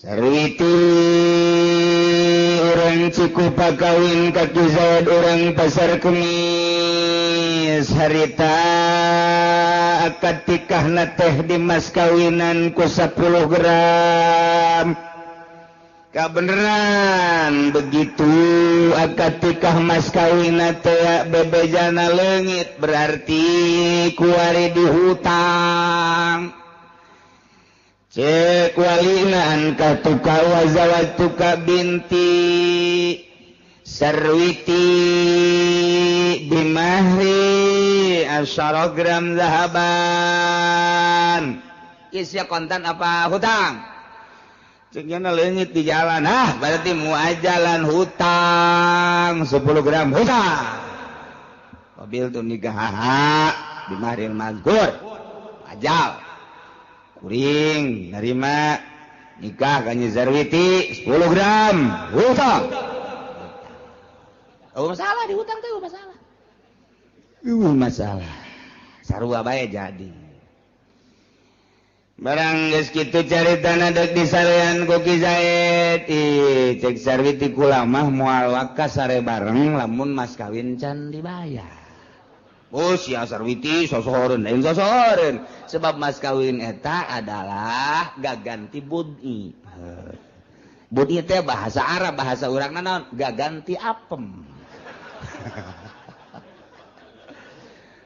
Sarwiti orang Cikupa kawin ka Ki Zaid orang Pasar Kemis harita akad tikahna teh di mas kawinan ku 10 gram kabeneran begitu akad tikah mas kawinna teh bebejana leungit berarti kuari dihutang cek walinaan katuka wazawatuka binti Sarwiti bimahri 10 gram zahaban isya kontan apa hutang ceknya leungit di jalan berarti muajalan hutang 10 gram hutang mobil tuh nikah bimahril mazkur ajal kuring nerima nikah kanyi Sarwiti 10 gram hutang masalah di hutang tuh masalah sarua bae jadi barang geus kitu caritana dek disarean ku Ki Zaid cek Sarwiti kula mah moal wakas sare bareng lamun mas kawin can dibayar sia Sarwiti sosoreun lain sosoreun sebab mas kawin eta adalah gaganti bud'i. Bud'i teh bahasa Arab bahasa urangna naon gaganti apem.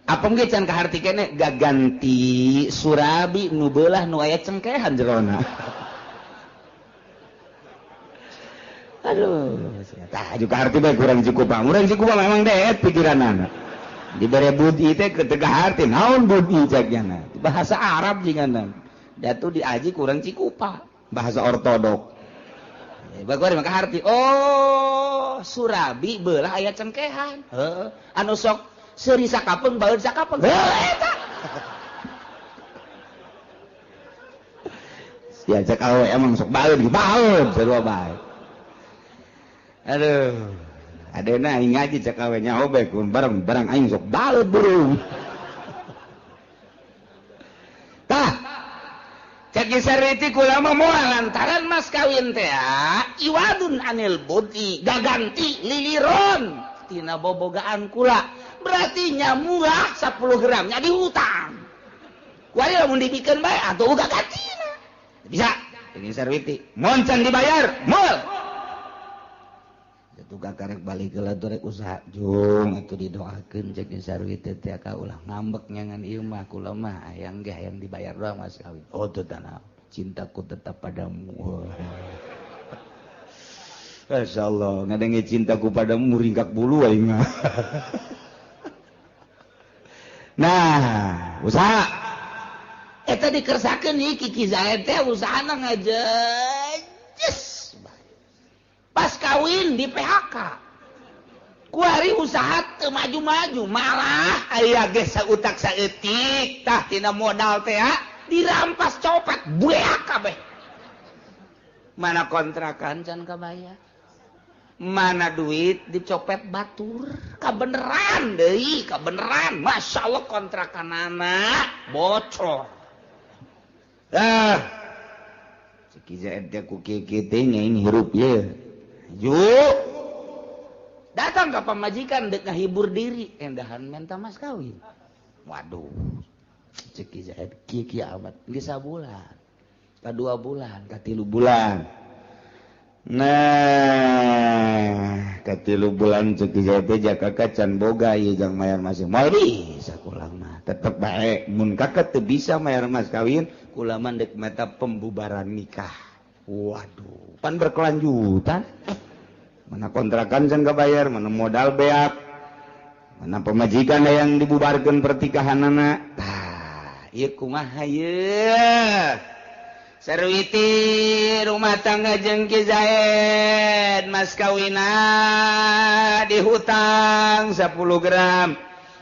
Apem ge can kaharti keneh gaganti surabi nu beulah nu aya cengkehan jerona. Aduh, tah juga arti bae kurang cukup. Urang cukup memang deet pikiranana. Dibere bud'i teh ketega arti naon bud'i cagyana bahasa Arab jinganan datu diaji kurang Cikupa bahasa ortodok bagori maka arti surabi beulah aya cengkehan anu sok seuri sakapeung baeud sakapeung eta sia cek awe emang sok baeud sarua bae aduh adena aing ngaji cek awe nyaobek bareng aing sok baleud burung tah cek Sarwiti kula mah moal lantaran mas kawin teh iwadun anil bud'i gaganti liliron tina bobogaan kula berarti nya murah 10 gram nya dihutang kuari lamun dibikeun bae atuh uga gantina bisa cek Sarwiti mun can dibayar moal tugas karek balik ke rek usaha jung itu didoakeun cek Sarwiti teh ka ulah ngambek nyangan ieu mah kula mah hayang ge hayang dibayar doang mas kawin teu tanah cintaku tetap padamu masyaallah ngadenge cintaku padamu ringkak bulu aing mah nah usaha eta dikersakeun ieu Ki Zaid teh usahana ngajejes pas kawin di PHK kuari usaha teu maju-maju malah aya ge sautak saeutik tah tina modal teh dirampas copet bueak kabeh mana kontrakan can kabayar mana duit dicopet batur kabeneran deui kabeneran masyaallah kontrakanana bocor Ki Zaid teh ku kieu teh nyaing hirup ye yuk datang ke pamajikan dek ngahibur diri endahan menta mas kawin waduh cek Ki Zaid kieu amat geus sabulan ka 2 bulan ka 3 bulan nah ka 3 bulan cek Ki Zaid teh jakaka can boga ieu jang mayar masih moal bisa kula mah tetep bae mun kakak teu bisa mayar mas kawin kula mah dek meta pembubaran nikah. Waduh, pan berkelanjutan. Mana kontrakan can kabayar, mana modal beak, mana pemajikan yang dibubarkan pertikahanana. Tah, ieu kumaha ieu? Sarwiti rumah tangga jeung Ki Zaid mas kawina dihutang 10 gram.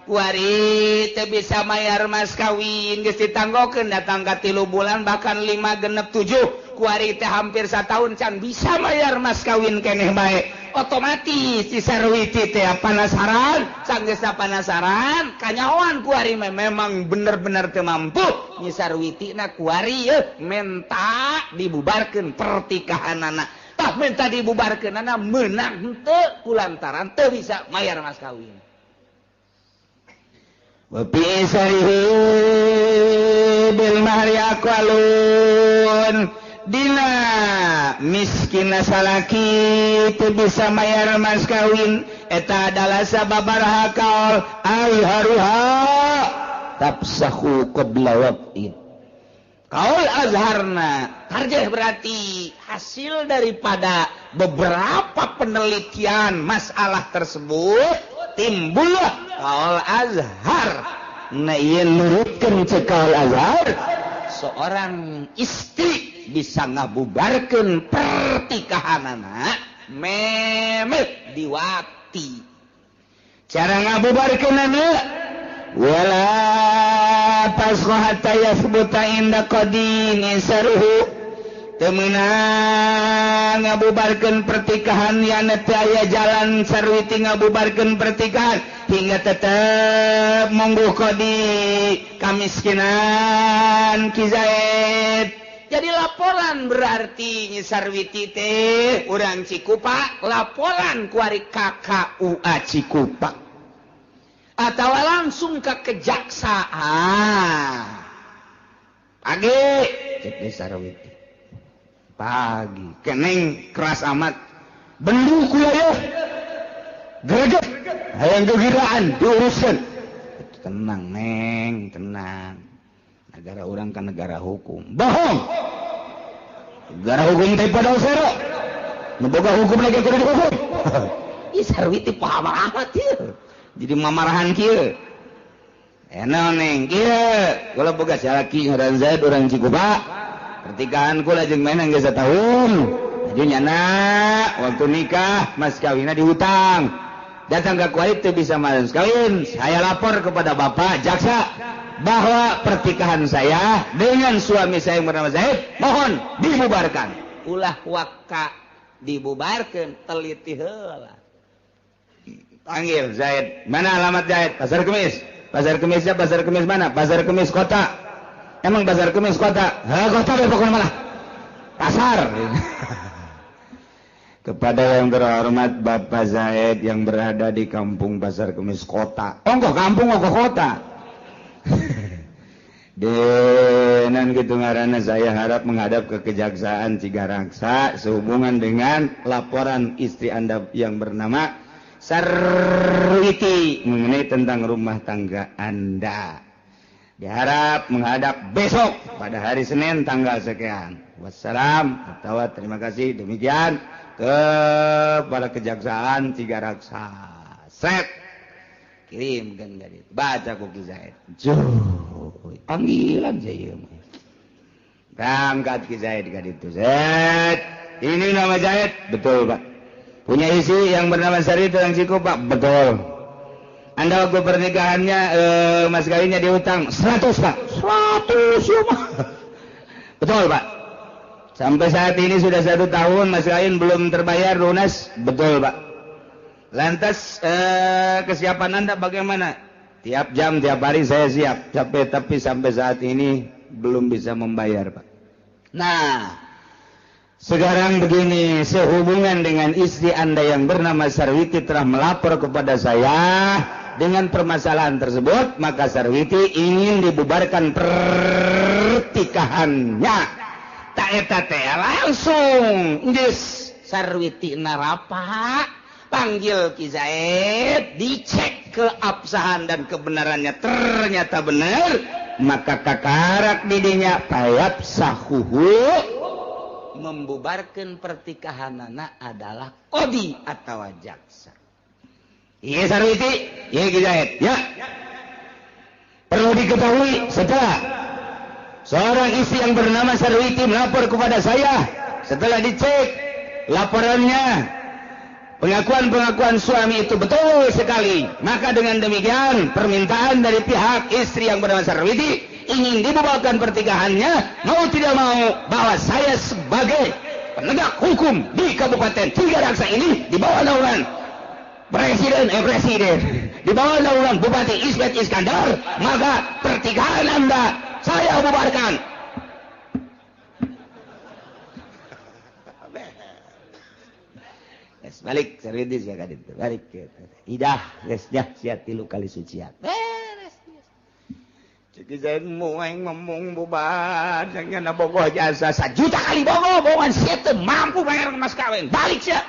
kuari teu bisa mayar mas kawin geus ditanggokeun datang ka 3 bulan bahkan 5 genep 7 kuari teh hampir 1 tahun can bisa mayar mas kawin keneh bae otomatis si Sarwiti teh penasaran sanggeus penasaran kanyahoan kuari memang bener-bener teu mampu nyi Sarwiti na kuari menta dibubarkeun pertikahanana tah menta dibubarkeunana meunang teu kulantaran teu bisa mayar mas kawin wa fi sarihi bil mahri aqwalun dina miskinna salaki teu bisa mayar mas kawin eta adalah sababaraha kaul ayharuha tafsahu qabla waqtin kaul azharna tarjih berarti hasil daripada beberapa penelitian masalah tersebut timbullah kaul azhar na ieu nurutkeun cek kaul azhar seorang istri bisa ngabubarkeun pertikahanana memet diwakti cara ngabubarkeunana wala tasqa hatta yathbuta inda qadini saruhu teu meunang ngabubarkeun pertikahan yana teu aya jalan Sarwiti ngabubarkeun pertikahan hingga tetep mungguh qadi kamiskinan Ki Zaid. Jadi laporan berarti Nyi Sarwiti teh urang Cikupa laporan kuari KKUA Cikupa atau langsung ke kejaksaan pagi cek Nyi Sarwiti pagi keneng keras amat bendu kula greget hayang gegiraan diuruskeun tenang neng tenang negara orang kan negara hukum bohong negara hukum teh pada usero memboga hukum lagi kudu dihukum ih Sarwiti paham amat ieu jadi mamarahan kieu enak neng kieu kula boga salaki ngaran Zaid urang Cikupa pertikahan kula jeung menang geus satahun jadi nyana waktu nikah mas kawinna dihutang datang ke kuali teu bisa mas kawin saya lapor kepada bapak jaksa bahwa pertikahan saya dengan suami saya yang bernama Zaid mohon dibubarkan ulah waka dibubarkan teliti heula panggil Zaid mana alamat Zaid pasar kemisnya pasar kemis mana pasar kemis kota emang pasar kemis kota kota pokoknya mana pasar kepada yang terhormat Bapak Zaid yang berada di kampung pasar kemis kota kampung kota denan gitu ngaranna saya harap menghadap ke Kejaksaan Cigaraksa sehubungan dengan laporan istri Anda yang bernama Sarwiti mengenai tentang rumah tangga Anda. Diharap menghadap besok pada hari Senin tanggal sekian. Wassalam atau terima kasih demikian kepada Kejaksaan Cigaraksa. Set kirimkan dari itu baca Ki Zaid panggilan saya berangkat Ki Zaid kan itu Zaid ini nama Zaid betul Pak punya isi yang bernama Sarwiti yang Cikupa betul Anda waktu pernikahannya mas kawinnya dihutang 100 Pak 100 ya Pak betul Pak sampai saat ini sudah 1 tahun mas kawin belum terbayar lunas betul Pak. Lantas kesiapan Anda bagaimana? Tiap jam, tiap hari saya siap. Tapi sampai saat ini belum bisa membayar, Pak. Nah, sekarang begini, sehubungan dengan istri Anda yang bernama Sarwiti telah melapor kepada saya dengan permasalahan tersebut, maka Sarwiti ingin dibubarkan pertikahannya. Tak eta teh langsung, geus Sarwiti narapa panggil Ki Zaid, dicek keabsahan dan kebenarannya ternyata benar, maka kakarak didinya payap sahuhu membubarkan pertikahanana adalah qadi atau jaksa. Iya Sarwiti, iya Ki Zaid, ya. Perlu diketahui setelah seorang istri yang bernama Sarwiti melapor kepada saya, setelah dicek laporannya Pengakuan-pengakuan suami itu betul sekali. Maka dengan demikian permintaan dari pihak istri yang bernama Sarwiti ingin dibubarkan pernikahannya, mau tidak mau bahwa saya sebagai penegak hukum di Kabupaten Tigaraksa ini di bawah naungan presiden di bawah naungan Bupati Ismet Iskandar, maka pertikaian Anda saya bubarkan. Balik Sarwiti sia ka ditu balik idah geus nya sia 3 kali sucian beres ceuk zain moeng ngomong bubar jangan bogoh jasa 1 juta kali bogoh sia teu mampu bayar mas kawin balik sia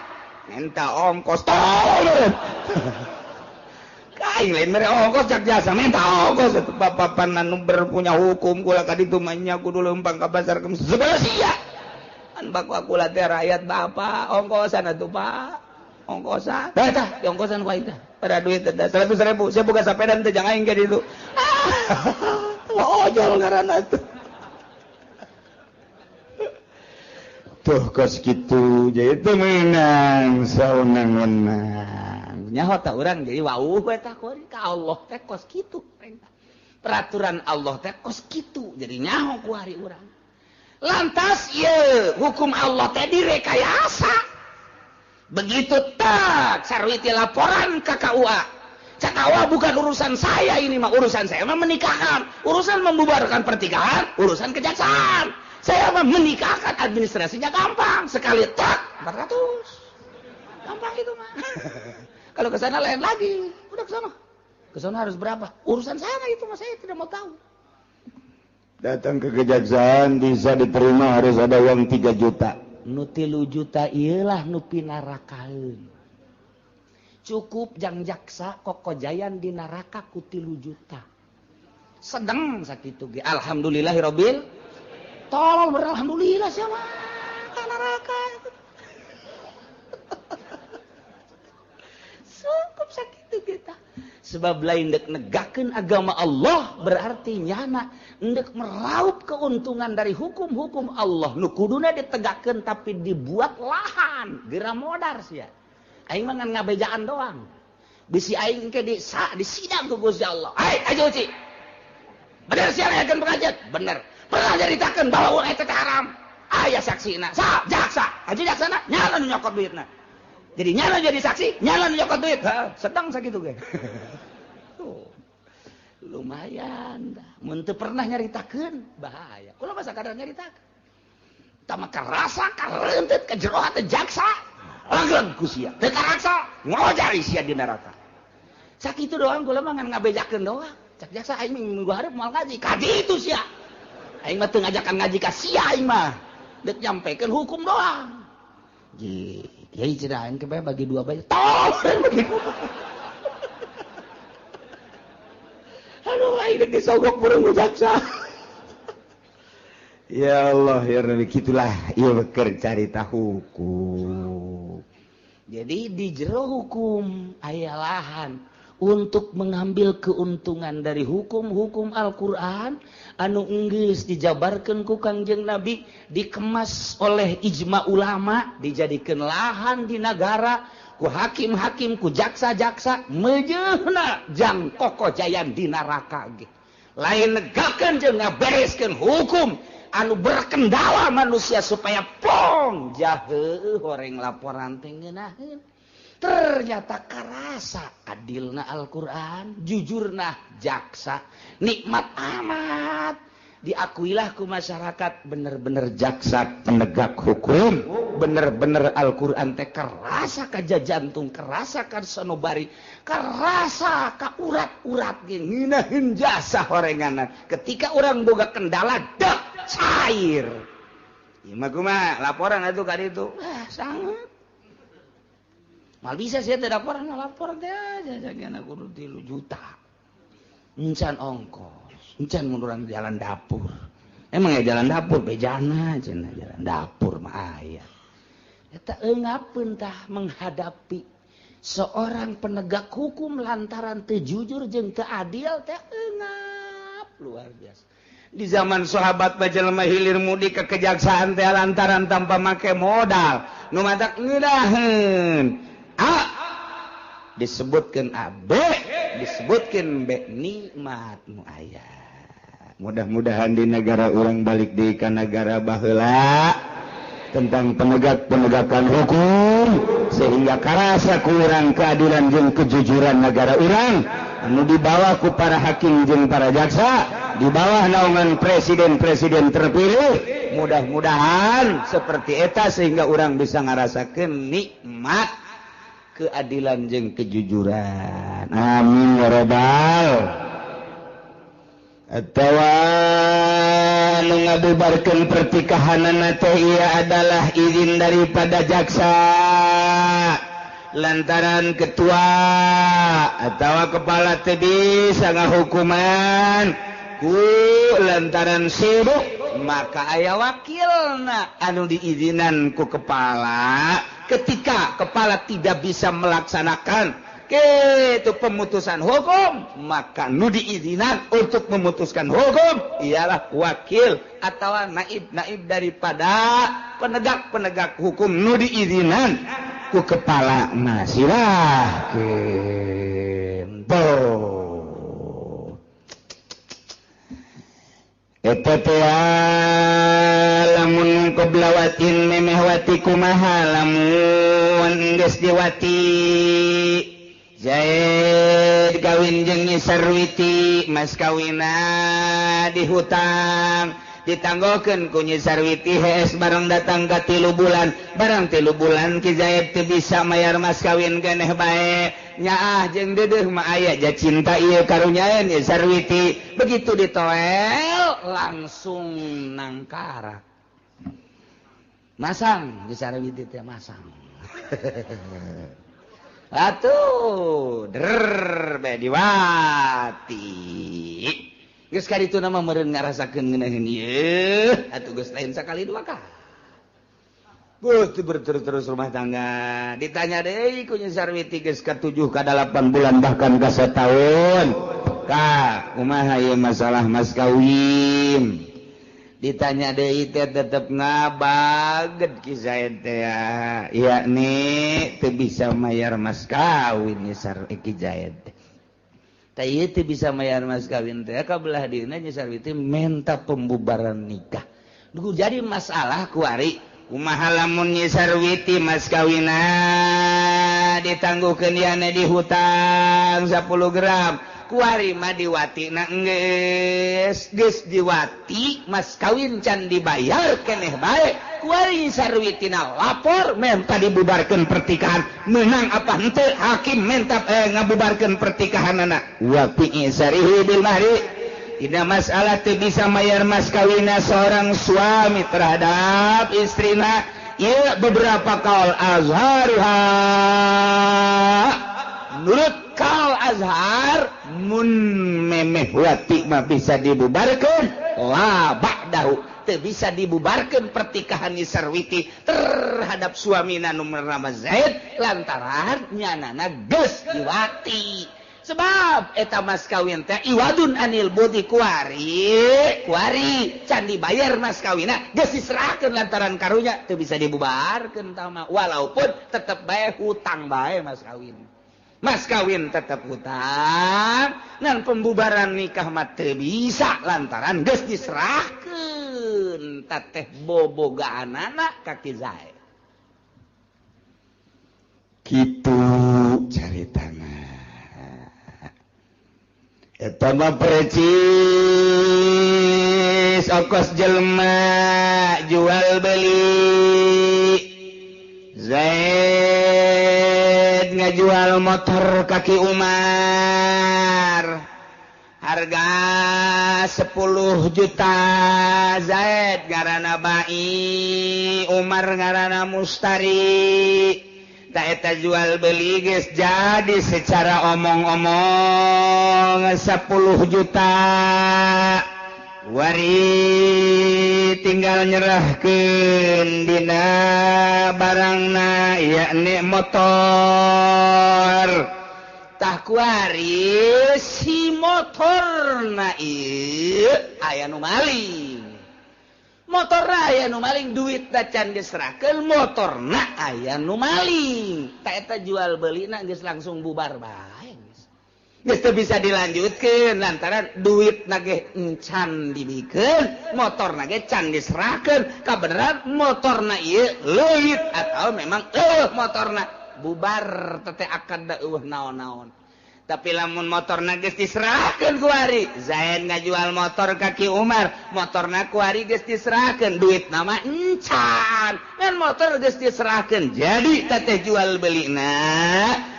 minta ongkos tolong kain lain mere ongkos cak jasa minta ongkos bapak-bapak anu berpunya hukum kula ka ditu mah nya kudu leumpang ka pasar kemis sebelah sia an baku aku teh rakyat bapak ongkosan atuh pak ongkosan tah ongkosan wae tah pada duit teh 100.000 saya buka sepeda teh jangan aing ka ditu ojol ngaranna tuh kos kitu jadi teu meunang saunang-unang nyaho tah urang jadi wauh we tah ka Allah teh kos kitu peraturan Allah teh kos kitu jadi nyaho ku hari urang. Lantas ya hukum Allah teh direkayasa. Begitu tak Sarwiti laporan ke KUA. KUA bukan urusan saya ini mah urusan saya mah menikahkan. Urusan membubarkan pernikahan, urusan kejaksaan. Saya mah menikahkan administrasinya gampang. Sekali tak 400. Gampang itu mah. Kalau ke sana lain lagi. Udah ke sana. Ke sana harus berapa? Urusan sana itu mah saya tidak mau tahu. Datang ke kejaksaan bisa diterima harus ada uang 3 juta. Nu 3 juta iyalah nu pinarakaeun. Cukup jang jaksa kokojayan di neraka ku 3 juta. Sedeng sakitu ge. Alhamdulillahirabbil tolol beralhamdulillah sia mah ka neraka. Cukup sakitu kita. Sebab lain dek negakeun agama Allah berarti nyana endek meraup keuntungan dari hukum-hukum Allah nu kuduna ditegakkeun tapi dibuat lahan geura modar sia aing mah ngan ngabejaan doang bisi aing ke disidang ku Gusti Allah ayo Ci bener sia ngayakeun pengajian bener pernah nyaritakeun bahwa urang eta teh haram aya saksina jaksa aja jaksana nyala nu nyokot duitna jadi nyala jadi saksi nyala nu nyokot duit sedang sakitu ge lumayan dah mun teu pernah nyaritakeun bahaya kula mah sakadar nyaritakeun tah mah karasa kareuntut ka jero hate jaksa langgeng ku sia teu karaksa ngojari sia di neraka sakitu doang kula mah ngan ngabejakeun doang cak jaksa aing minggu hareup moal ngaji ka ditu sia aing mah teu ngajakan ngaji ka sia aing mah deuk nyampekeun hukum doang kiai cenah aing ke bagi 2 bae tolong bagi 2 aduh aing disogok burung jaksa ya Allah ya Rabbi gitulah ieu keur carita hukum jadi di jero hukum aya lahan untuk mengambil keuntungan dari hukum-hukum Al-Qur'an anu geus dijabarkeun ku Kangjeng Nabi dikemas oleh ijma ulama dijadikeun lahan di negara ku hakim-hakim ku jaksa-jaksa mejeuna jang kokojayan di neraka ge lain negakeun jeung ngabereskeun hukum anu berkendala manusia supaya plong jaheuh horeng laporan teh ngeunaheun ternyata karasa adilna Al-Qur'an jujurna jaksa nikmat amat diakuilah ku masyarakat bener-bener jaksa penegak hukum bener-bener Al-Qur'an teh karasa ka jantung karasa ka sanubari karasa ka urat-urat ge ngeunaheun jasa horenganan ketika urang boga kendala dek cair ieu mah kumaha laporan atuh ka ditu sangat mal bisa sia teh laporan teh aja jagana kudu 3 juta encan ongkos encan munduran jalan dapur emang ya jalan dapur bejana cenah jalan dapur mah aya eta eungapeun tah menghadapi seorang penegak hukum lantaran teu jujur jeung teu adil teh eungap luar biasa di zaman sahabat bajelema hilir mudik ke kejaksaan teh lantaran tanpa make modal nu matak ngeudaheun A disebutkan A, B disebutkan B, nikmat nu aya. Mudah-mudahan di negara orang balik di ka negara baheula tentang penegakan hukum sehingga karasa kurang keadilan jeung kejujuran negara orang anu dibawa ku para hakim jeung para jaksa di bawah naungan presiden terpilih. Mudah-mudahan seperti eta sehingga orang bisa ngarasakeun nikmat keadilan jeung kejujuran. Amin ya rabbal. Atawa anu ngabubarkeun pertikahanana teh ieu adalah izin daripada jaksa lantaran ketua atawa kepala teh bisa ngahukuman ku lantaran sibuk, maka aya wakilna anu diizinan ku kepala ketika kepala tidak bisa melaksanakan itu pemutusan hukum, maka nu diizinan untuk memutuskan hukum ialah wakil atau naib daripada penegak hukum nu diizinan ku kepala nasilah kento eta teh lamun qoblawatin memehwati kumaha lamun geus diwati Zaid kawin jeung Nyi Sarwiti, mas kawina dihutang ditanggokeun ku Nyi Sarwiti hees bareng datang ka 3 bulan. Barang 3 bulan Ki Zaid teu bisa mayar mas kawin keneh bae. Nyaah jeung deudeuh mah aya ja cinta ieu karunya Nyi Sarwiti. Begitu ditoel langsung nangkara. Masang Nyi Sarwiti teh masang. Atuh be diwati geus kadituna mah meureun ngarasakeun ngeunaheun ieu atuh geus lain sakali 2 kali berterus rumah tangga ditanya deui ku Nyi Sarwiti geus ka-7 ka-8 bulan bahkan ka setahun ka kumaha ieu masalah mas kawin ditanya deui teh tetep ngabaget Ki Zaid teh yakni teu bisa mayar mas kawin Ki Zaid teh ieu teu bisa mayar mas kawin teh kabelah dieuna Nyi Sarwiti minta pembubaran nikah. Duh jadi masalah kuari kumaha lamun Nyi Sarwiti mas kawina ditangguhkeun iana di hutang 10 gram kuari mah diwatina geus diwati mas kawin can dibayar keneh bae kuari Sarwitina lapor minta dibubarkeun pertikahan menang apa henteu hakim minta ngabubarkeun pertikahanana wa fi sarihi bil mahri. Tidak masalah teu bisa mayar mas kawina seorang suami terhadap istrina ieu beberapa kaul azharuha menurut kaul azhar mun memeh wati mah bisa dibubarkeun la ba'dahu teu bisa dibubarkeun pertikahan Nyi Sarwiti terhadap suamina nu bernama Zaid lantaran nyanana geus diwati sebab eta mas kawin teh iwadun anil budi kuari can dibayar mas kawina geus diserahkeun lantaran karunya teu bisa dibubarkeun tah mah walaupun tetep bae hutang bae mas kawin tetap hutang dan pembubaran nikah mah teu bisa lantaran geus diserahkeun tateh bobogaanana ka Ki Zaid. Kitu caritana. Eta mah precis ongkos jelema jual beli. Zaid ngajual motor kaki Umar harga 10 juta. Zaid ngaranna Bai, Umar ngaranna Mustari. Ta eta jual beli geus jadi secara omong-omong 10 juta. Wari tinggal nyerahkeun dina barangna yakni motor. Tah kuari si motorna ieu aya nu maling. motorna aya nu maling duit da can diserahkeun motorna aya nu maling ta eta jual beulina geus langsung bubar bae geus teu bisa dilanjutkeun lantaran duitna ge encan dibikeun motorna ge can diserahkeun kabeneran motorna ieu leuit atau memang motorna bubar teh akad da naon-naon. Tapi lamun motorna geus diserahkeun ku ari Zaid ngajual motor ka Ki Umar motorna ku ari geus diserahkeun duitna mah encan ngan motor geus diserahkeun jadi teh jual belina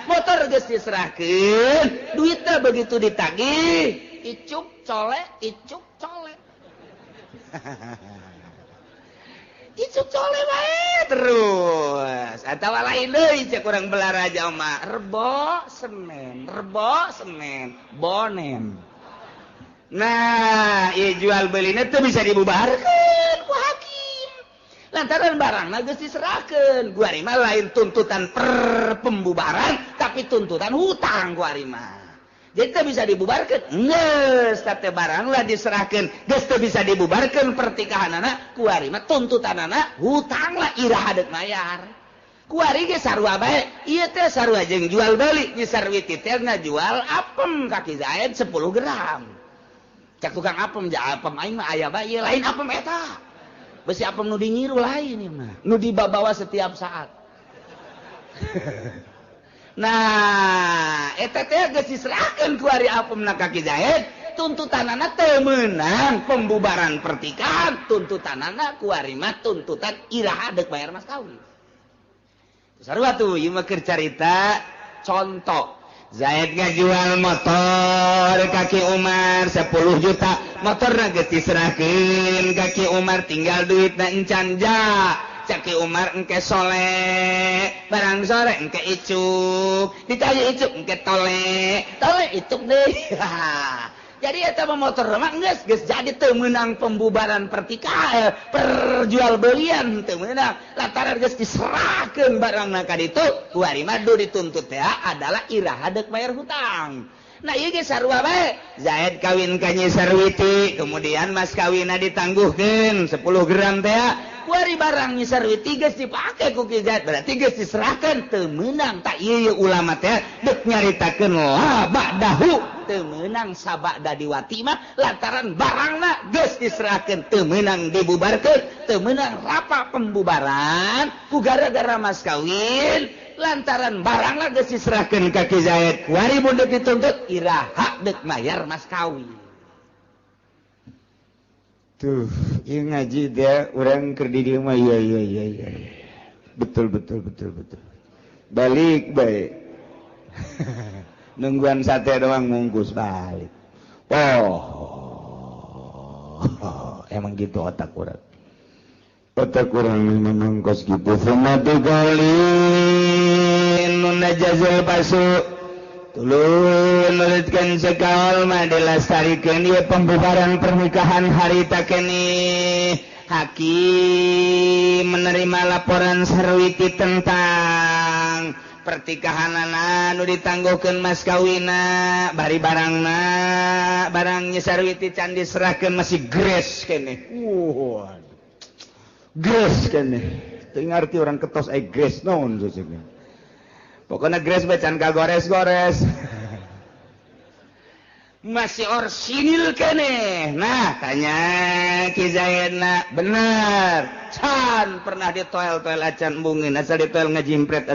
motor geus diserahkeun duitna begitu ditagih icuk colek icuk colek bae terus atawa lain deui cek urang Balaraja mah rebo semen bonen. Nah ieu jual beulina teu bisa dibubarkeun ku hakim lantaran barangna geus diserahkeun ku ari mah lain tuntutan per pembubaran tapi tuntutan hutang ku ari mah jadi teu bisa dibubarkeun geus teh barang lah diserahkeun geus teu bisa dibubarkeun pertikahanana ku ari mah tuntutanana hutang lah iraha deuk mayar ku ari ge sarua bae ieu teh sarua jeung jual beuli di sarwiti teh jual apem kaki Zaid 10 gram cak tukang apem ja apem aing mah aya bae ieu lain apem eta besi apem nu dingiru lain ieu mah nu dibawa setiap saat. Nah eta teh geus diserahkeun ku ari apemna ka Ki Zaid tuntutanana teu meunang pembubaran pertikahan tuntutanana ku ari mah tuntutan iraha deuk bayar mas kawin sarua tuh ieu mah keur carita contoh Zaid ngajual motor ka Ki Umar 10 juta motorna geus diserahkeun ka Ki Umar tinggal duitna encan ja Caki Umar engke soleh barang sore engke icuk ditanya icuk engke tole icuk deh jadi eta motor mah geus jadi teu meunang pembubaran pertikahan perjual belian teu meunang lantaran geus diserahkeun barangna ka ditu ku ari mah dituntut teh adalah iraha deuk bayar hutang. Nah ieu ge sarua bae Zaid kawin ka Nyi Sarwiti kemudian mas kawinna ditangguhkeun 10 gram teh kuari barang Nyi Sarwiti geus dipake ku Ki Zaid berarti geus diserahkeun teu meunang tak ieu ulama teh deuk nyaritakeun la ba'dahu teu meunang sabada diwati mah lantaran barangna geus diserahkeun teu meunang dibubarkeun teu meunang rapa pembubaran ku gara-gara mas kawin lantaran barangna geus diserahkeun ka Ki Zaid kuari mun deuk dituntut iraha deuk mayar mas kawin. Tuh, ieu ngaji dia urang keur di dieu mah iya. Betul. Balik bae. Nungguan sate doang mungkus balik. Emang gitu otak urang. Otak urang memang kos gitu. Fumatu qaulin nun najazul basu. Tuluy nuliskeun sekaol mah dilestarikeun ieu pembubaran pernikahan harita kene hakim menerima laporan Sarwiti tentang pertikahanana nu ditangguhkeun mas kawinna bari barangna barang Nyi Sarwiti can diserahkeun masih gres kene gres kene teu ngarti urang ketos gres naon seseukeun pokoknya gres bacan kagores-gores masih orsinil kene. Nah tanya Ki Zaidna benar can pernah ditoel-toel acan embungin asal ditoel ngajimpret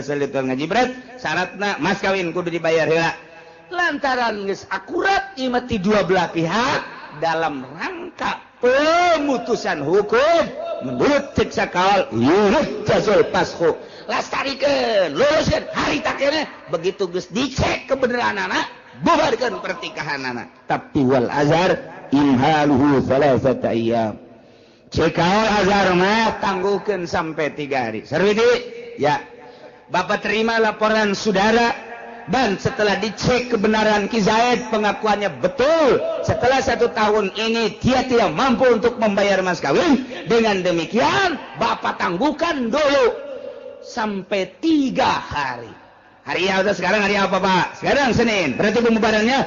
syaratna mas kawin kudu dibayar heula lantaran geus akurat ieu mah ti dua belah pihak dalam rangka pemutusan hukum menurut cek sakal yujazul pashu lastarikeun luluskeun harita keneh begitu geus dicek kebenaranana bubarkeun pertikahanana tapi wal azhar imhaluhu salasata ayyam cekal azhar mah tangguhkeun sampai 3 hari Sarwiti ya Bapak terima laporan saudara dan setelah dicek kebenaran Ki Zaid pengakuannya betul setelah 1 tahun ini dia tidak mampu untuk membayar mas kawin dengan demikian Bapak tangguhkan dulu sampai 3 hari. Hari apa sekarang hari apa Pak? Sekarang Senin. Berarti pembubarannya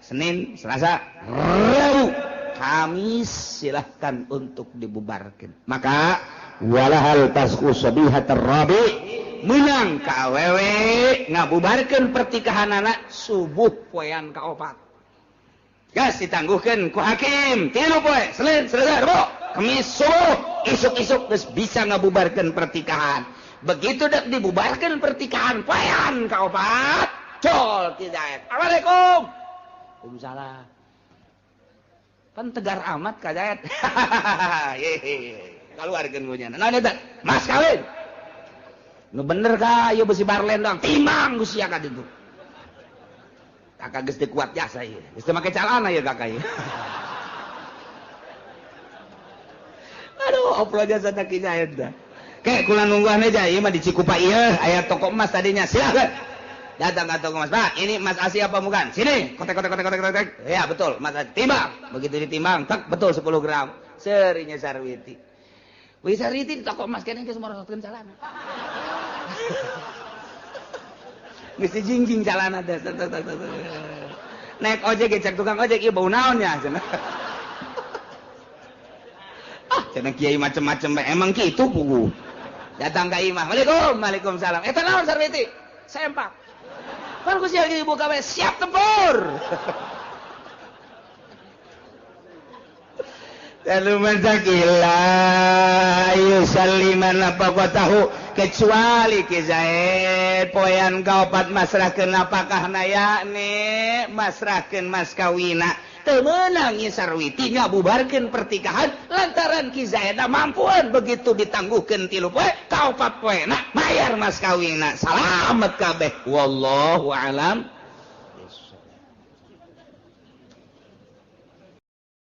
Senin, Selasa, Rabu. Kamis silahkan untuk dibubarkan. Maka walahal tasku sabihat rabi menang ka awewe ngabubarkeun pertikahan anak subuh poean kaopat. Gas ditangguhkeun ku hakim 3 poe Senin Selasa Rabu Kamis subuh isuk-isuk geus bisa ngabubarkeun pertikahan. Begitu dak dibubarkeun pertikahan poean kaopat col ti Zaid. Assalamualaikum. Waalaikumsalam. Pan tegar amat ka Zaid. Kaluarkeun gue nya. Naon eta? Mas kawin. Nu bener ka ieu besi barlen doang. Timang ku sia ka ditu. Kakak geus teu kuat jasa ieu. Geus teu make calana ieu kakak ieu. Aduh, oplo jasa tak Zaid dah. Ke kula nungguan aja ieu mah di Cikupa ieu aya toko emas tadinya. Silakan. Datang ke toko emas. Pak, ini emas asli apa bukan? Sini. Kotek. Ya, betul. Emas asli. Timbang. Begitu ditimbang, tak betul 10 gram. Serinya Sarwiti. Wih Sarwiti di toko emas kene geus morosotkeun calana. Geus dijingjing calana teh. Naik ojek cek tukang ojek ieu bau naon nya cenah. Cenah kiai macem-macem emang kitu pugu. Datang ka imah. Waalaikumsalam. Eta naon Sarwiti? Sempak. Kan ku sia ibu kawe siap tempur. Lalu menzakila yusalliman apa kau tahu kecuali Ki Zaid poean kaopat masrahkeun apakah yakni masrahkeun mas kawina teu meunang ieu Sarwiti ngabubarkeun pertikahan lantaran Ki Zaid mampuan begitu ditangguhkeun 3 poe kaopat poena mayar mas kawina. Salamet kabeh wallahu alam.